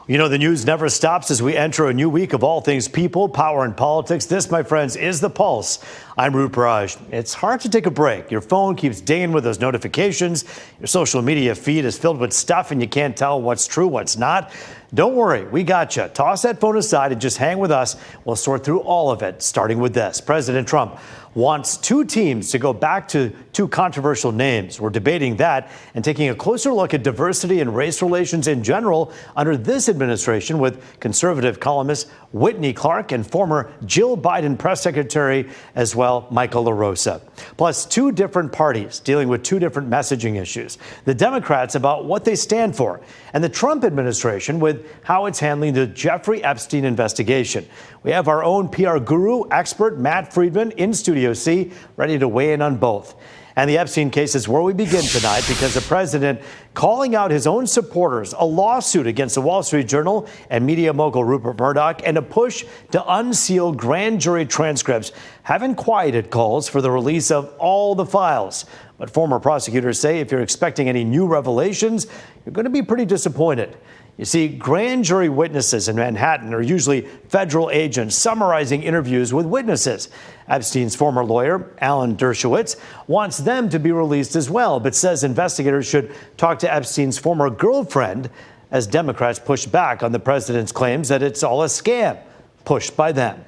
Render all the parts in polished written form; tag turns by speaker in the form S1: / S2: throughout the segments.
S1: You know, the news never stops as we enter a new week of all things people, power, and politics. This, my friends, is The Pulse. I'm Roop Raj. It's hard to take a break. Your phone keeps dinging with those notifications. Your social media feed is filled with stuff and you can't tell what's true, what's not. Don't worry, we got you. Toss that phone aside and just hang with us. We'll sort through all of it, starting with this. President Trump wants two teams to go back to two controversial names. We're debating that and taking a closer look at diversity and race relations in general under this administration with conservative columnist Whitney Clark and former Jill Biden press secretary as well, Michael LaRosa. Plus, two different parties dealing with two different messaging issues. The Democrats about what they stand for, and the Trump administration with how it's handling the Jeffrey Epstein investigation. We have our own PR guru, expert Matt Friedman in Studio C, ready to weigh in on both. And the Epstein case is where we begin tonight because the president calling out his own supporters, a lawsuit against the Wall Street Journal and media mogul Rupert Murdoch, and a push to unseal grand jury transcripts haven't quieted calls for the release of all the files. But former prosecutors say if you're expecting any new revelations, you're going to be pretty disappointed. You see, grand jury witnesses in Manhattan are usually federal agents summarizing interviews with witnesses. Epstein's former lawyer, Alan Dershowitz, wants them to be released as well, but says investigators should talk to Epstein's former girlfriend as Democrats push back on the president's claims that it's all a scam pushed by them.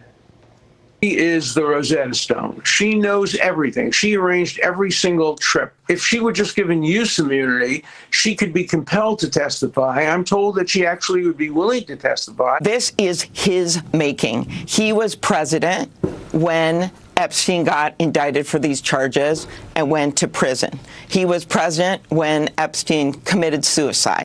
S2: She is the Rosetta Stone. She knows everything. She arranged every single trip. If she were just given use immunity, she could be compelled to testify. I'm told that she actually would be willing to testify.
S3: This is his making. He was president when Epstein got indicted for these charges and went to prison. He was president when Epstein committed suicide.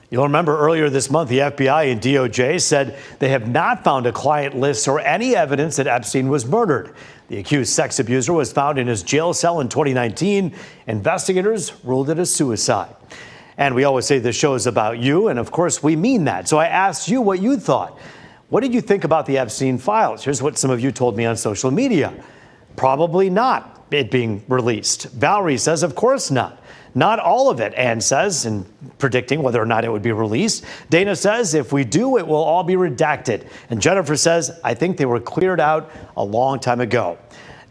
S1: You'll remember earlier this month, the FBI and DOJ said they have not found a client list or any evidence that Epstein was murdered. The accused sex abuser was found in his jail cell in 2019. Investigators ruled it a suicide. And we always say this show is about you, and of course we mean that. So I asked you what you thought. What did you think about the Epstein files? Here's what some of you told me on social media. Probably not it being released. Valerie says, of course not. Not all of it, Ann says, in predicting whether or not it would be released. Dana says, if we do, it will all be redacted. And Jennifer says, I think they were cleared out a long time ago.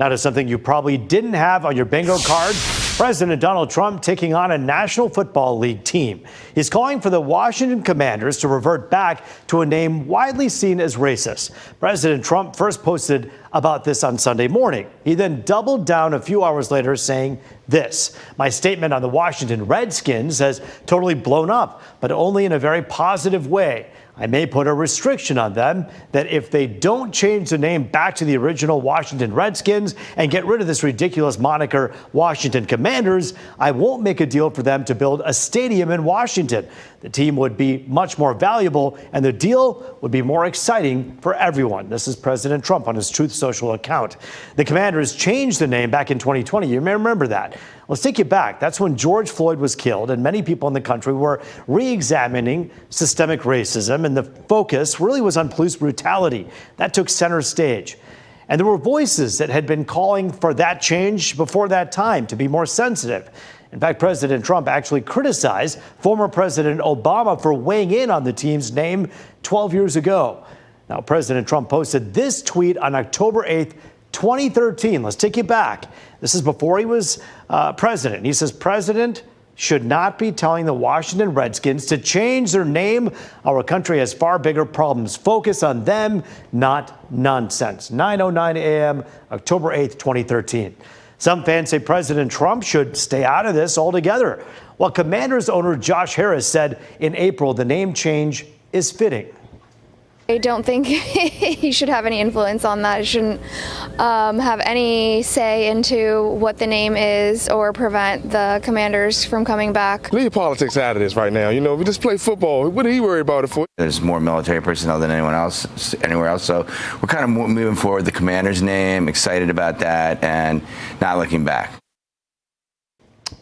S1: Now to something you probably didn't have on your bingo card. President Donald Trump taking on a National Football League team. He's calling for the Washington Commanders to revert back to a name widely seen as racist. President Trump first posted about this on Sunday morning. He then doubled down a few hours later saying this: my statement on the Washington Redskins has totally blown up, but only in a very positive way. I may put a restriction on them that if they don't change the name back to the original Washington Redskins and get rid of this ridiculous moniker Washington Commanders, I won't make a deal for them to build a stadium in Washington. The team would be much more valuable and the deal would be more exciting for everyone. This is President Trump on his Truth Social account. The Commanders changed the name back in 2020. You may remember that. Let's take you back. That's when George Floyd was killed and many people in the country were re-examining systemic racism, and the focus really was on police brutality. That took center stage. And there were voices that had been calling for that change before that time to be more sensitive. In fact, President Trump actually criticized former President Obama for weighing in on the team's name 12 years ago. Now, President Trump posted this tweet on October 8th, 2013. Let's take you back. This is before he was president. He says, President should not be telling the Washington Redskins to change their name. Our country has far bigger problems. Focus on them, not nonsense. 9:09 a.m., October 8th, 2013. Some fans say President Trump should stay out of this altogether, while Commanders owner Josh Harris said in April the name change is fitting.
S4: I don't think he should have any influence on that. He shouldn't have any say into what the name is or prevent the Commanders from coming back.
S5: Leave politics out of this right now. You know, we just play football. What are he worried about it for?
S6: There's more military personnel than anywhere else. So we're kind of moving forward. The Commander's name, excited about that, and not looking back.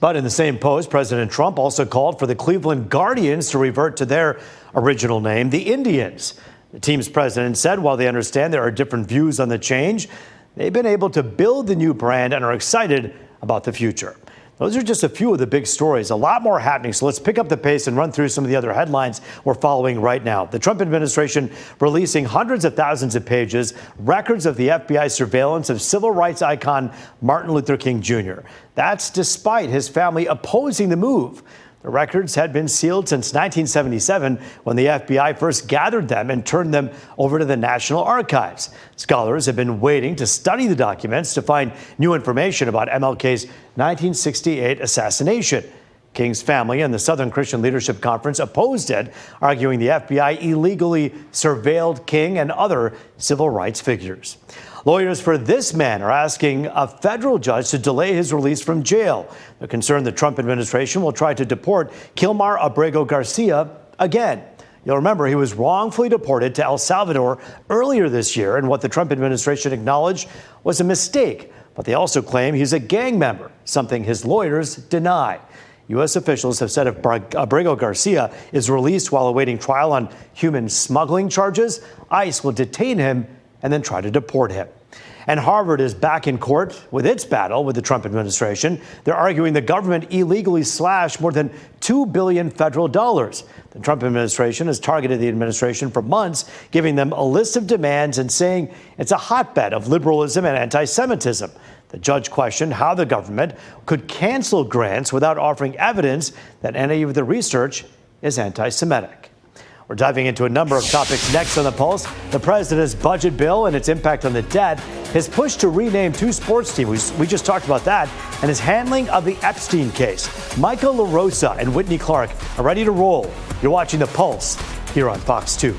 S1: But in the same post, President Trump also called for the Cleveland Guardians to revert to their original name, the Indians. The team's president said while they understand there are different views on the change, they've been able to build the new brand and are excited about the future. Those are just a few of the big stories. A lot more happening. So let's pick up the pace and run through some of the other headlines we're following right now. The Trump administration releasing hundreds of thousands of pages, records of the FBI surveillance of civil rights icon Martin Luther King Jr. That's despite his family opposing the move. The records had been sealed since 1977 when the FBI first gathered them and turned them over to the National Archives. Scholars have been waiting to study the documents to find new information about MLK's 1968 assassination. King's family and the Southern Christian Leadership Conference opposed it, arguing the FBI illegally surveilled King and other civil rights figures. Lawyers for this man are asking a federal judge to delay his release from jail. They're concerned the Trump administration will try to deport Kilmar Abrego Garcia again. You'll remember he was wrongfully deported to El Salvador earlier this year in what the Trump administration acknowledged was a mistake. But they also claim he's a gang member, something his lawyers deny. U.S. officials have said if Abrego Garcia is released while awaiting trial on human smuggling charges, ICE will detain him and then try to deport him. And Harvard is back in court with its battle with the Trump administration. They're arguing the government illegally slashed more than $2 billion federal dollars. The Trump administration has targeted the administration for months, giving them a list of demands and saying it's a hotbed of liberalism and anti-Semitism. The judge questioned how the government could cancel grants without offering evidence that any of the research is anti-Semitic. We're diving into a number of topics next on The Pulse. The president's budget bill and its impact on the debt, his push to rename two sports teams, we just talked about that, and his handling of the Epstein case. Michael LaRosa and Whitney Clark are ready to roll. You're watching The Pulse here on Fox 2.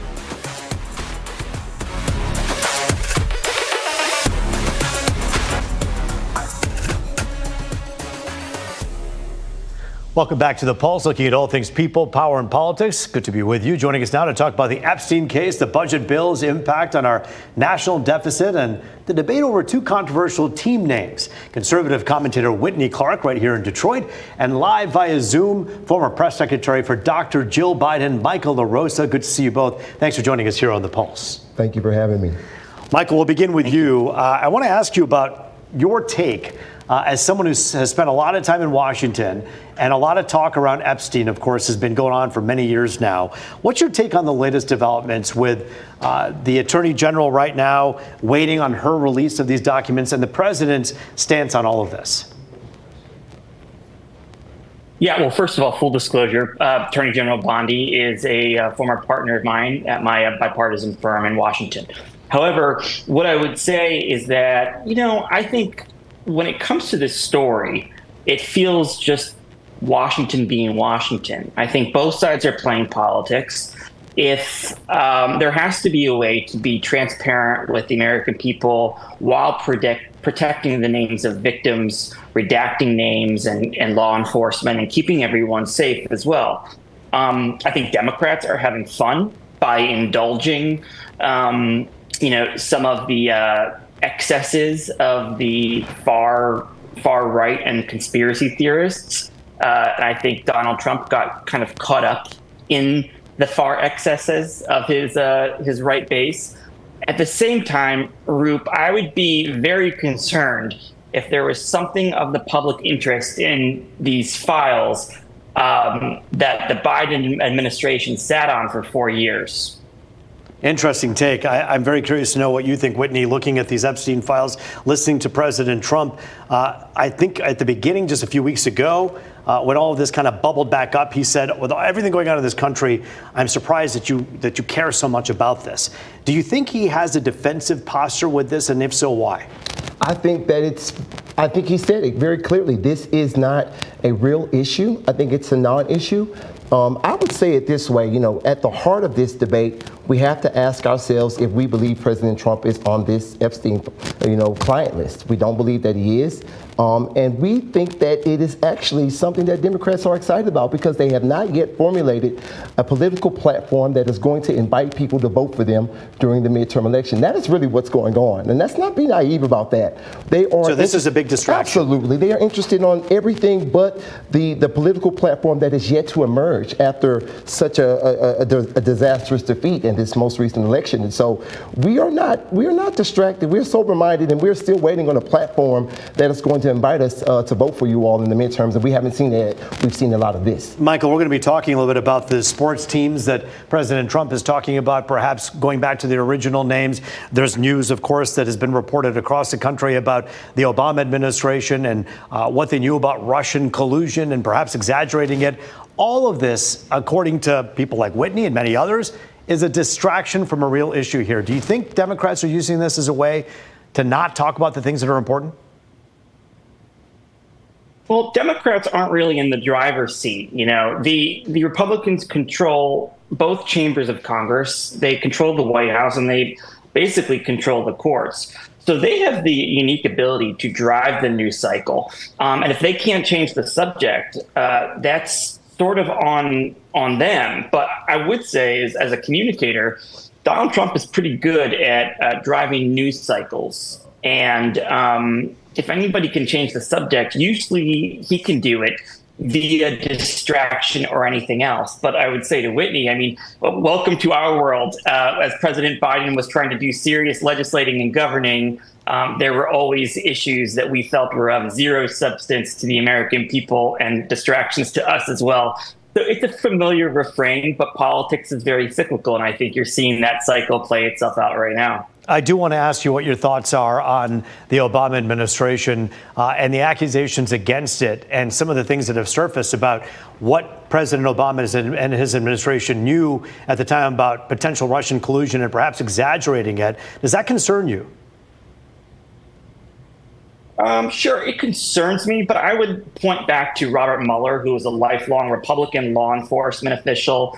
S1: Welcome back to The Pulse, looking at all things people, power, and politics. Good to be with you. Joining us now to talk about the Epstein case, the budget bill's impact on our national deficit, and the debate over two controversial team names. Conservative commentator Whitney Clark right here in Detroit, and live via Zoom, former press secretary for Dr. Jill Biden, Michael LaRosa. Good to see you both. Thanks for joining us here on The Pulse.
S7: Thank you for having me.
S1: Michael, we'll begin with you. I want to ask you about your take as someone who has spent a lot of time in Washington, and a lot of talk around Epstein, of course, has been going on for many years now. What's your take on the latest developments with the Attorney General right now waiting on her release of these documents and the president's stance on all of this?
S8: Yeah, well, first of all, full disclosure, Attorney General Bondi is a former partner of mine at my bipartisan firm in Washington. However, what I would say is that, I think when it comes to this story, it feels just Washington being Washington. I think both sides are playing politics. If there has to be a way to be transparent with the American people while protecting the names of victims, redacting names and law enforcement, and keeping everyone safe as well. I think Democrats are having fun by indulging, some of the excesses of the far right and conspiracy theorists. And I think Donald Trump got kind of caught up in the far excesses of his right base. At the same time, Roop, I would be very concerned if there was something of the public interest in these files that the Biden administration sat on for 4 years.
S1: Interesting take. I'm very curious to know what you think, Whitney, looking at these Epstein files, listening to President Trump. I think at the beginning, just a few weeks ago, when all of this kind of bubbled back up, he said, with everything going on in this country, I'm surprised that you care so much about this. Do you think he has a defensive posture with this? And if so, why?
S7: I think he said it very clearly. This is not a real issue. I think it's a non-issue. I would say it this way, at the heart of this debate, we have to ask ourselves if we believe President Trump is on this Epstein, client list. We don't believe that he is. And we think that it is actually something that Democrats are excited about because they have not yet formulated a political platform that is going to invite people to vote for them during the midterm election. That is really what's going on. And let's not be naive about that. So
S1: this is a big distraction.
S7: Absolutely. They are interested on everything but the political platform that is yet to emerge after such a disastrous defeat and this most recent election. And so we are not distracted. We're sober-minded, and we're still waiting on a platform that is going to invite us to vote for you all in the midterms. And we haven't seen that. We've seen a lot of this.
S1: Michael, we're going to be talking a little bit about the sports teams that President Trump is talking about, perhaps going back to the original names. There's news, of course, that has been reported across the country about the Obama administration and what they knew about Russian collusion and perhaps exaggerating it. All of this, according to people like Whitney and many others, is a distraction from a real issue here. Do you think Democrats are using this as a way to not talk about the things that are important?
S8: Well, Democrats aren't really in the driver's seat. You know, the Republicans control both chambers of Congress. They control the White House, and they basically control the courts. So they have the unique ability to drive the news cycle. And if they can't change the subject, that's sort of on them. But I would say, as a communicator, Donald Trump is pretty good at driving news cycles. And if anybody can change the subject, usually he can do it via distraction or anything else. But I would say to Whitney, I mean, welcome to our world. As President Biden was trying to do serious legislating and governing, there were always issues that we felt were of zero substance to the American people and distractions to us as well. So it's a familiar refrain, but politics is very cyclical, and I think you're seeing that cycle play itself out right now.
S1: I do want to ask you what your thoughts are on the Obama administration and the accusations against it and some of the things that have surfaced about what President Obama and his administration knew at the time about potential Russian collusion and perhaps exaggerating it. Does that concern you?
S8: Sure, it concerns me, but I would point back to Robert Mueller, who was a lifelong Republican law enforcement official,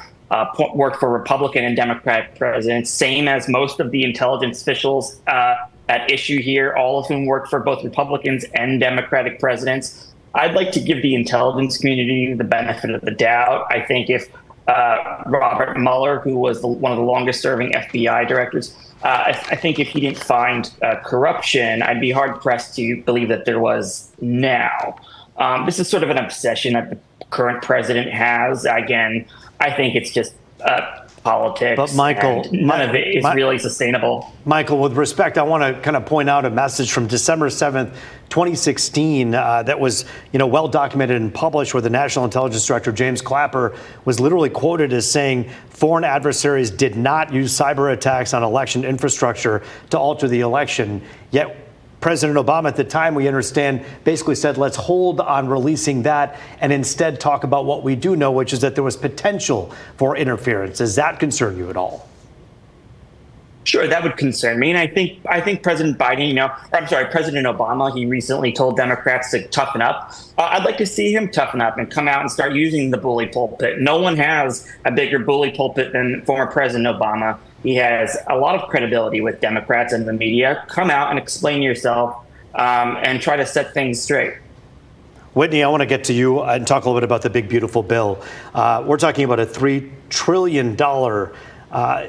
S8: worked for Republican and Democratic presidents, same as most of the intelligence officials at issue here, all of whom worked for both Republicans and Democratic presidents. I'd like to give the intelligence community the benefit of the doubt. I think if Robert Mueller, who was one of the longest serving FBI directors, I think if he didn't find corruption, I'd be hard pressed to believe that there was now. This is sort of an obsession that the current president has. Again, I think it's just politics.
S1: But Michael,
S8: none of it is really sustainable.
S1: Michael, with respect, I want to kind of point out a message from December 7th, 2016, that was, well documented and published, where the National Intelligence Director James Clapper was literally quoted as saying foreign adversaries did not use cyber attacks on election infrastructure to alter the election. Yet President Obama at the time, we understand, basically said, let's hold on releasing that and instead talk about what we do know, which is that there was potential for interference. Does that concern you at all?
S8: Sure, that would concern me. And I think President Biden, President Obama, he recently told Democrats to toughen up. I'd like to see him toughen up and come out and start using the bully pulpit. No one has a bigger bully pulpit than former President Obama. He has a lot of credibility with Democrats and the media. Come out and explain yourself and try to set things straight.
S1: Whitney, I want to get to you and talk a little bit about the big, beautiful bill. We're talking about a $3 trillion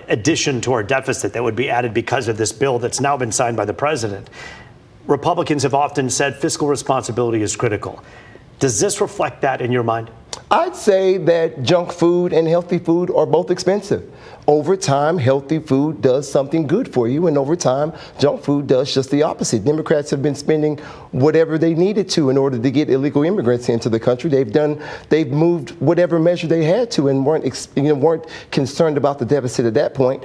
S1: addition to our deficit that would be added because of this bill that's now been signed by the president. Republicans have often said fiscal responsibility is critical. Does this reflect that in your mind?
S7: I'd say that junk food and healthy food are both expensive. Over time, healthy food does something good for you, and over time, junk food does just the opposite. Democrats have been spending whatever they needed to in order to get illegal immigrants into the country. They've moved whatever measure they had to, and weren't concerned about the deficit at that point.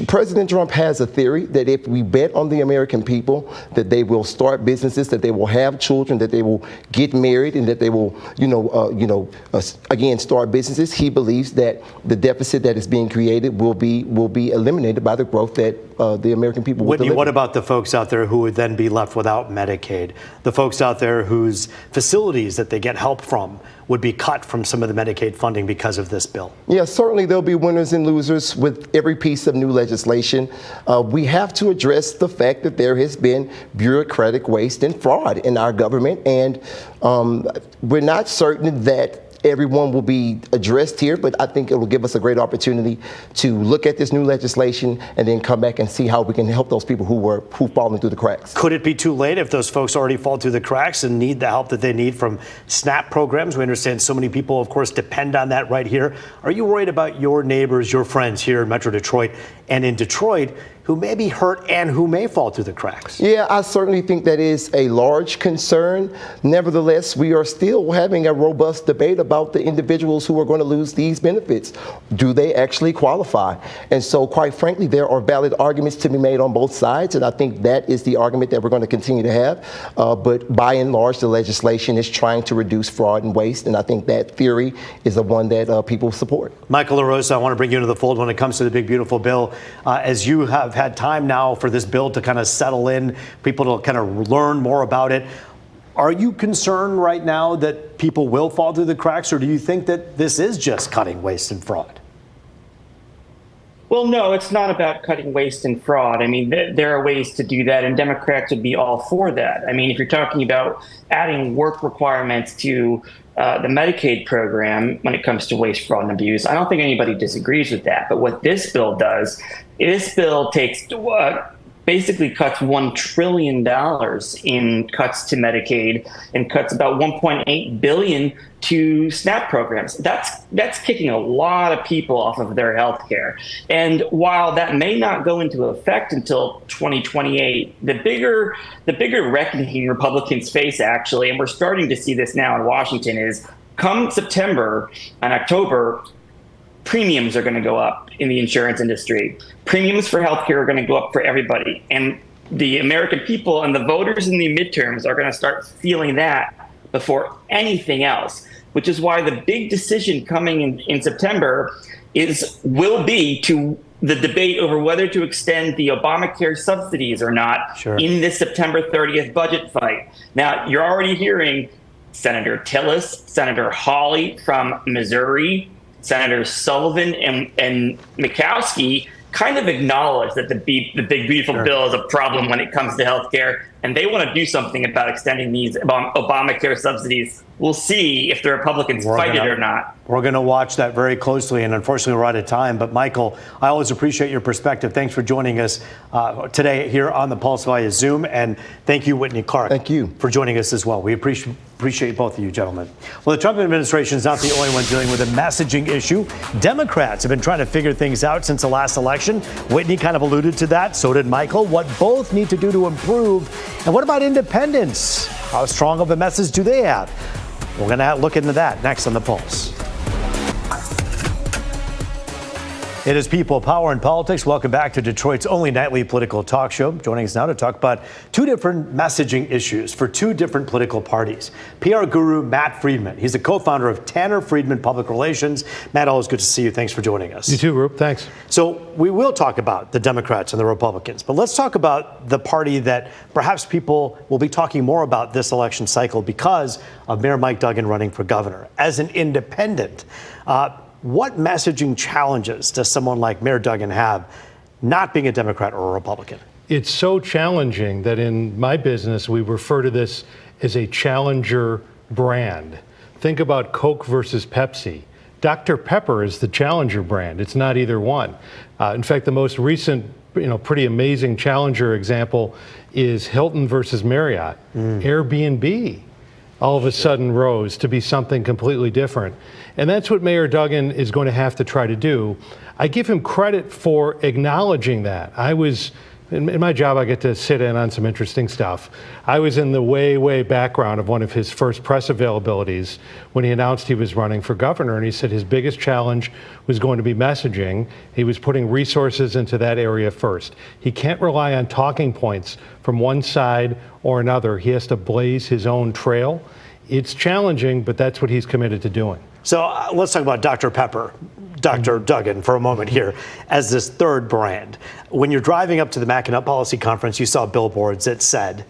S7: President Trump has a theory that if we bet on the American people, that they will start businesses, that they will have children, that they will get married, and that they will, again, start businesses. He believes that the deficit that is being created will be eliminated by the growth that the American people will
S1: Whitney,
S7: deliver.
S1: what about the folks out there who would then be left without Medicaid? The folks out there whose facilities that they get help from would be cut from some of the Medicaid funding because of this bill?
S7: Yeah, certainly there'll be winners and losers with every piece of new legislation. We have to address the fact that there has been bureaucratic waste and fraud in our government, and we're not certain that everyone will be addressed here, but I think it will give us a great opportunity to look at this new legislation and then come back and see how we can help those people who've fallen through the cracks.
S1: Could it be too late if those folks already fall through the cracks and need the help that they need from SNAP programs? We understand so many people, of course, depend on that right here. Are you worried about your neighbors, your friends here in Metro Detroit and in Detroit who may be hurt and who may fall through the cracks?
S7: Yeah, I certainly think that is a large concern. Nevertheless, we are still having a robust debate about the individuals who are going to lose these benefits. Do they actually qualify? And so, quite frankly, there are valid arguments to be made on both sides, and I think that is the argument that we're going to continue to have. But by and large, the legislation is trying to reduce fraud and waste, and I think that theory is the one that people support.
S1: Michael LaRosa, I want to bring you into the fold when it comes to the big, beautiful bill. As you have had time now for this bill to kind of settle in, people to kind of learn more about it. Are you concerned right now that people will fall through the cracks, or do you think that this is just cutting waste and fraud?
S8: Well, no, it's not about cutting waste and fraud. I mean, there are ways to do that, and Democrats would be all for that. I mean, if you're talking about adding work requirements to the Medicaid program when it comes to waste, fraud, and abuse, I don't think anybody disagrees with that. But what this bill does, this bill takes basically cuts $1 trillion in cuts to Medicaid and cuts about $1.8 billion to SNAP programs. That's kicking a lot of people off of their health care. And while that may not go into effect until 2028, the bigger reckoning Republicans face, actually, and we're starting to see this now in Washington, is come September and October, premiums are going to go up in the insurance industry. Premiums for healthcare are going to go up for everybody. And the American people and the voters in the midterms are going to start feeling that before anything else, which is why the big decision coming in September will be to the debate over whether to extend the Obamacare subsidies or not in this September 30th budget fight. Now, you're already hearing Senator Tillis, Senator Hawley from Missouri, Senators Sullivan and Murkowski kind of acknowledge that the big, beautiful bill is a problem when it comes to health care, and they want to do something about extending these Obamacare subsidies. We'll see if the Republicans fight it or not.
S1: We're going to watch that very closely, and unfortunately we're out of time. But Michael, I always appreciate your perspective. Thanks for joining us today here on The Pulse via Zoom, and thank you, Whitney Clark.
S7: Thank you
S1: for joining us as well. We appreciate both of you, gentlemen. Well, the Trump administration is not the only one dealing with a messaging issue. Democrats have been trying to figure things out since the last election. Whitney kind of alluded to that. So did Michael. What both need to do to improve. And what about independents? How strong of a message do they have? We're going to look into that next on The Pulse. It is People, Power, and Politics. Welcome back to Detroit's only nightly political talk show. Joining us now to talk about two different messaging issues for two different political parties. PR guru Matt Friedman. He's the co-founder of Tanner Friedman Public Relations. Matt, always good to see you. Thanks for joining us.
S9: You too, Roop. Thanks.
S1: So we will talk about the Democrats and the Republicans, but let's talk about the party that perhaps people will be talking more about this election cycle because of Mayor Mike Duggan running for governor. As an independent, what messaging challenges does someone like Mayor Duggan have, not being a Democrat or a Republican?
S9: It's so challenging that in my business, we refer to this as a challenger brand. Think about Coke versus Pepsi. Dr. Pepper is the challenger brand. It's not either one. In fact, the most recent, pretty amazing challenger example is Hilton versus Marriott. Airbnb all of a sudden rose to be something completely different. And that's what Mayor Duggan is going to have to try to do. I give him credit for acknowledging that. In my job, I get to sit in on some interesting stuff. I was in the way background of one of his first press availabilities when he announced he was running for governor, and he said his biggest challenge was going to be messaging. He was putting resources into that area first. He can't rely on talking points from one side or another. He has to blaze his own trail. It's challenging, but that's what he's committed to doing.
S1: So let's talk about Dr. Pepper, Dr. Duggan, for a moment here, as this third brand. When you're driving up to the Mackinac Policy Conference, you saw billboards that said,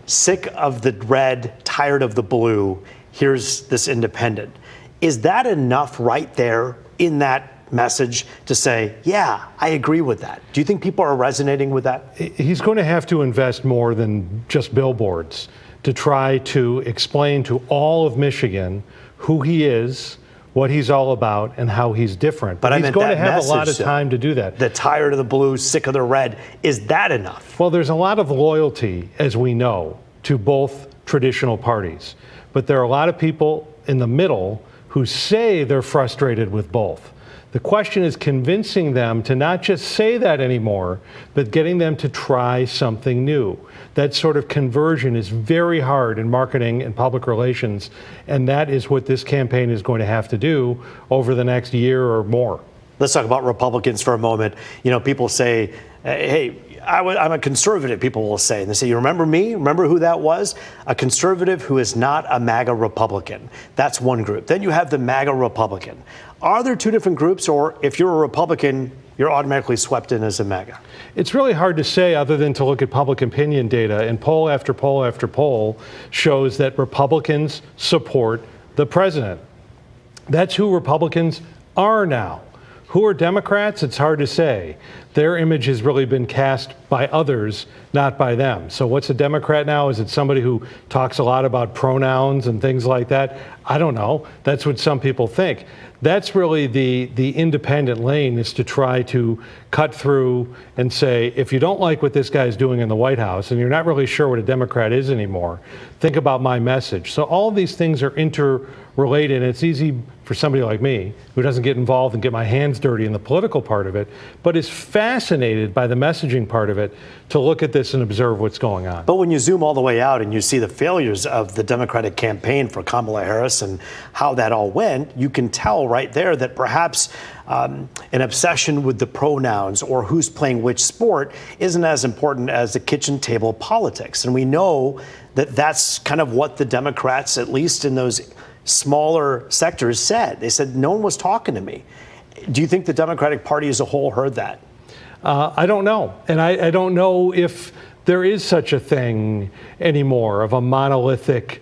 S1: "Sick of the red, tired of the blue, here's this independent." Is that enough right there in that message to say, yeah, I agree with that? Do you think people are resonating with that?
S9: He's going to have to invest more than just billboards to try to explain to all of Michigan who he is, what he's all about, and how he's different. But he's going to have a lot of time to do that.
S1: The tired of the blue, sick of the red. Is that enough?
S9: Well, there's a lot of loyalty, as we know, to both traditional parties. But there are a lot of people in the middle who say they're frustrated with both. The question is convincing them to not just say that anymore, but getting them to try something new. That sort of conversion is very hard in marketing and public relations, and that is what this campaign is going to have to do over the next year or more.
S1: Let's talk about Republicans for a moment. You know, people say, hey, I'm a conservative, people will say. And they say, you remember me? Remember who that was? A conservative who is not a MAGA Republican. That's one group. Then you have the MAGA Republican. Are there two different groups, or if you're a Republican, you're automatically swept in as a MAGA?
S9: It's really hard to say other than to look at public opinion data, and poll after poll after poll shows that Republicans support the president. That's who Republicans are now. Who are Democrats? It's hard to say. Their image has really been cast by others, not by them. So what's a Democrat now? Is it somebody who talks a lot about pronouns and things like that? I don't know. That's what some people think. That's really the independent lane, is to try to cut through and say, if you don't like what this guy's doing in the White House and you're not really sure what a Democrat is anymore, think about my message. So all of these things are interrelated, and it's easy for somebody like me who doesn't get involved and get my hands dirty in the political part of it, but is fascinated by the messaging part of it, to look at this and observe what's going on.
S1: But when you zoom all the way out and you see the failures of the Democratic campaign for Kamala Harris and how that all went, you can tell right there that perhaps an obsession with the pronouns or who's playing which sport isn't as important as the kitchen table politics. And we know that that's kind of what the Democrats, at least in those smaller sectors, said. They said, no one was talking to me. Do you think the Democratic Party as a whole heard that?
S9: I don't know. And I don't know if there is such a thing anymore, of a monolithic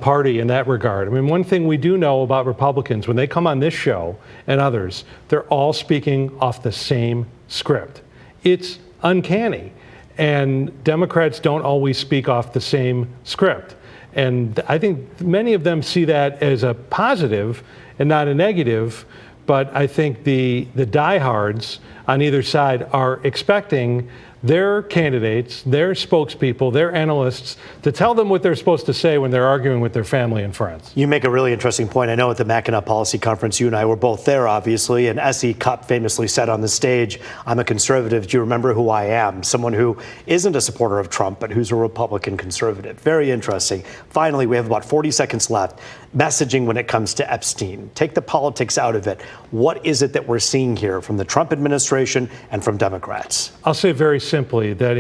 S9: party in that regard. I mean, one thing we do know about Republicans, when they come on this show and others, they're all speaking off the same script. It's uncanny. And Democrats don't always speak off the same script. And I think many of them see that as a positive and not a negative. But I think the diehards on either side are expecting their candidates, their spokespeople, their analysts to tell them what they're supposed to say when they're arguing with their family and friends.
S1: You make a really interesting point. I know at the Mackinac Policy Conference, you and I were both there, obviously, and S.E. Cupp famously said on the stage, I'm a conservative. Do you remember who I am? Someone who isn't a supporter of Trump, but who's a Republican conservative. Very interesting. Finally, we have about 40 seconds left. Messaging when it comes to Epstein. Take the politics out of it. What is it that we're seeing here from the Trump administration and from Democrats?
S9: I'll say very simply that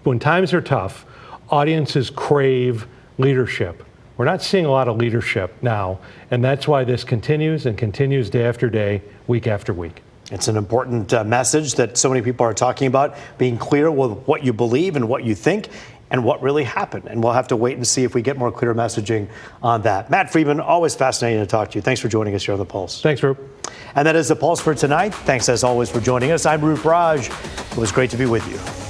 S9: when times are tough, audiences crave leadership. We're not seeing a lot of leadership now, and that's why this continues and continues day after day, week after week.
S1: It's an important message that so many people are talking about, being clear with what you believe and what you think and what really happened. And we'll have to wait and see if we get more clear messaging on that. Matt Friedman, always fascinating to talk to you. Thanks for joining us here on The Pulse.
S9: Thanks, Roop.
S1: And that is The Pulse for tonight. Thanks, as always, for joining us. I'm Roop Raj. It was great to be with you.